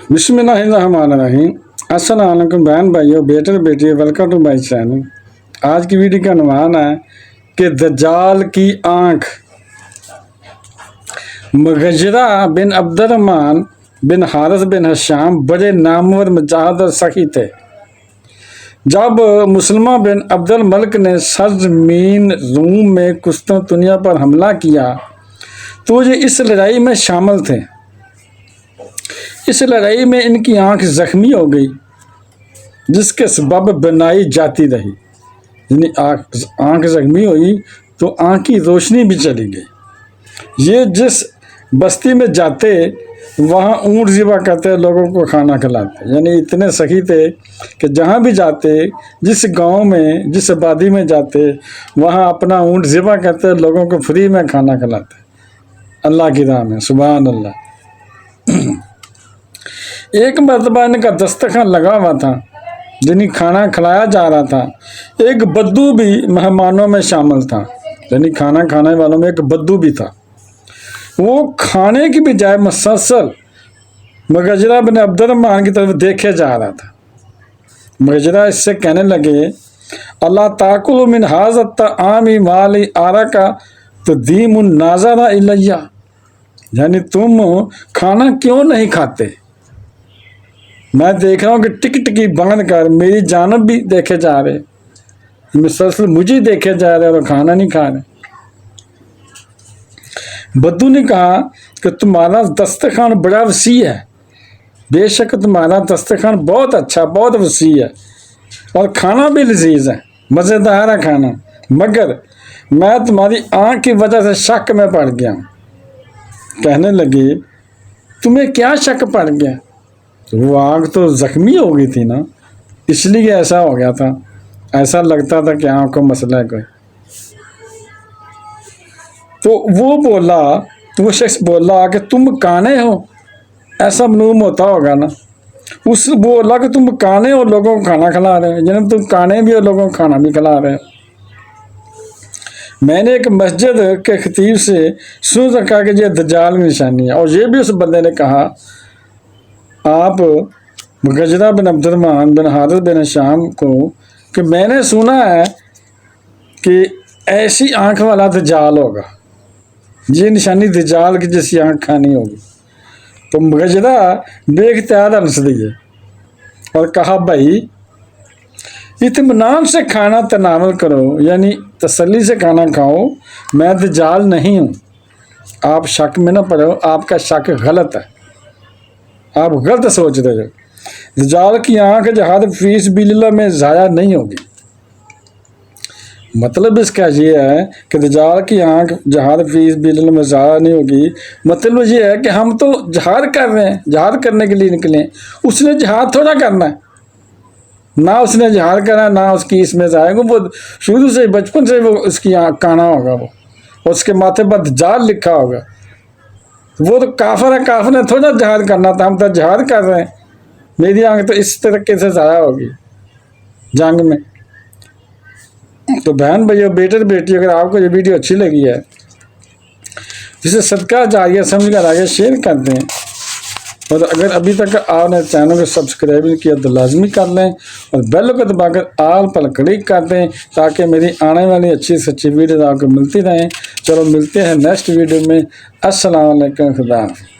बिस्मिल्लाहिर्रहमानिर्रहीम। अस्सलाम वालेकुम बहन भाइयों, बेटे बेटी, वेलकम टू माय चैनल। आज की वीडियो का अनुमान है कि दज्जाल की आँख। मुगजरा बिन अब्दुर्रहमान बिन हारिस बिन हिशाम बड़े नामवर मुजाहिद और सखी थे। जब मुसलमा बिन अब्दुल मलिक ने सरजमीन रूम में कुस्तुनतुनिया पर हमला किया तो ये इस लड़ाई में शामिल थे। इस लड़ाई में इनकी आंख जख्मी हो गई, जिसके सबब बनाई जाती रही। यानी आंख जख्मी हुई तो आंख की रोशनी भी चली गई। ये जिस बस्ती में जाते वहाँ ऊँट ज़िबा करते, लोगों को खाना खिलाते। यानी इतने सखी थे कि जहाँ भी जाते, जिस गांव में, जिस आबादी में जाते, वहाँ अपना ऊँट ज़िबा करते, लोगों को फ्री में खाना खिलाते अल्लाह की राह में। सुभान अल्लाह। एक मरतबा इनका दस्तरखान लगा हुआ था, जिन्हें खाना खिलाया जा रहा था। एक बद्दू भी मेहमानों में शामिल था, यानी खाना खाने वालों में एक बद्दू भी था। वो खाने की बजाय मुसलसल मुगजरा बिन अब्दुर्रहमान की तरफ देखे जा रहा था। मुगजरा इससे कहने लगे, अल्लाह ताकुल मिन हाज़त आमी माली आरा का तो दीमुन नाज़रा इलैया, यानी तुम खाना क्यों नहीं खाते? मैं देख रहा हूँ कि टिक टिकी बांध कर मेरी जानब भी देखे जा रहे, मुसलसल मुझे देखे जा रहे और खाना नहीं खा रहे। बद्दू ने कहा कि तुम्हारा दस्तरखान बड़ा वसी है, बेशक तुम्हारा दस्तरखान बहुत अच्छा, बहुत वसी है और खाना भी लजीज है, मज़ेदार है खाना, मगर मैं तुम्हारी आँख की वजह से शक में पड़ गया हूँ। कहने लगे, तुम्हें क्या शक पड़ गया? तो वो आँख तो जख्मी हो गई थी ना, इसलिए ऐसा हो गया था। ऐसा लगता था कि आँख को मसला है कोई। तो वो शख्स बोला कि तुम काने हो, ऐसा मालूम होता होगा ना। वो बोला कि तुम काने हो, लोगों को खाना खिला रहे हो, यानी तुम काने भी हो, लोगों को खाना भी खिला रहे हो। मैंने एक मस्जिद के खतीब से सुन रखा कि ये दज्जाल की निशानी है, और ये भी उस बंदे ने कहा, आप मुगजरा बिन अब्दुर्रहमान बिन हारिस बिन हिशाम को, कि मैंने सुना है कि ऐसी आंख वाला दज्जाल होगा, ये निशानी दज्जाल की जैसी आंख खानी होगी। तो मुगजरा बेख्तियार हंस दिए और कहा, भाई इत्मीनान से खाना तनावल करो, यानी तसल्ली से खाना खाओ, मैं दज्जाल नहीं हूँ। आप शक में ना पड़ो, आपका शक गलत है, आप गलत सोच रहे हो। दज्जाल की आंख जहाद फीस बिल्ला में ज़ाया नहीं होगी। मतलब इसका ये है कि दज्जाल की आंख जहाद फीस बिल्ला में ज़ाया नहीं होगी। मतलब ये है कि हम तो जहाद कर रहे हैं, जहाद करने के लिए निकले, उसने जहाद थोड़ा करना है ना, उसने जहाद करना ना उसकी इसमें जाएगा। वो शुरू से बचपन से वो उसकी आँख काना होगा, वो उसके माथे पर दज्जाल लिखा होगा। वो तो काफिर है, काफिर ने थोड़ा जहाद करना था, हम तो जहाद कर रहे हैं। मेरी आंख तो इस तरीके से ज़ाया होगी जंग में। तो बहन भाइयों, बेटे बेटी, अगर आपको ये वीडियो अच्छी लगी है, जिसे सदका जारिया समझ कर आगे शेयर कर दें, और अगर अभी तक आपने चैनल को सब्सक्राइब नहीं किया तो लाजमी कर लें, और बेल को दबाकर आल पर क्लिक कर दें, ताकि मेरी आने वाली अच्छी से अच्छी वीडियो आपको मिलती रहें। चलो मिलते हैं नेक्स्ट वीडियो में। अस्सलाम वालेकुम, खुदा हाफ़िज़।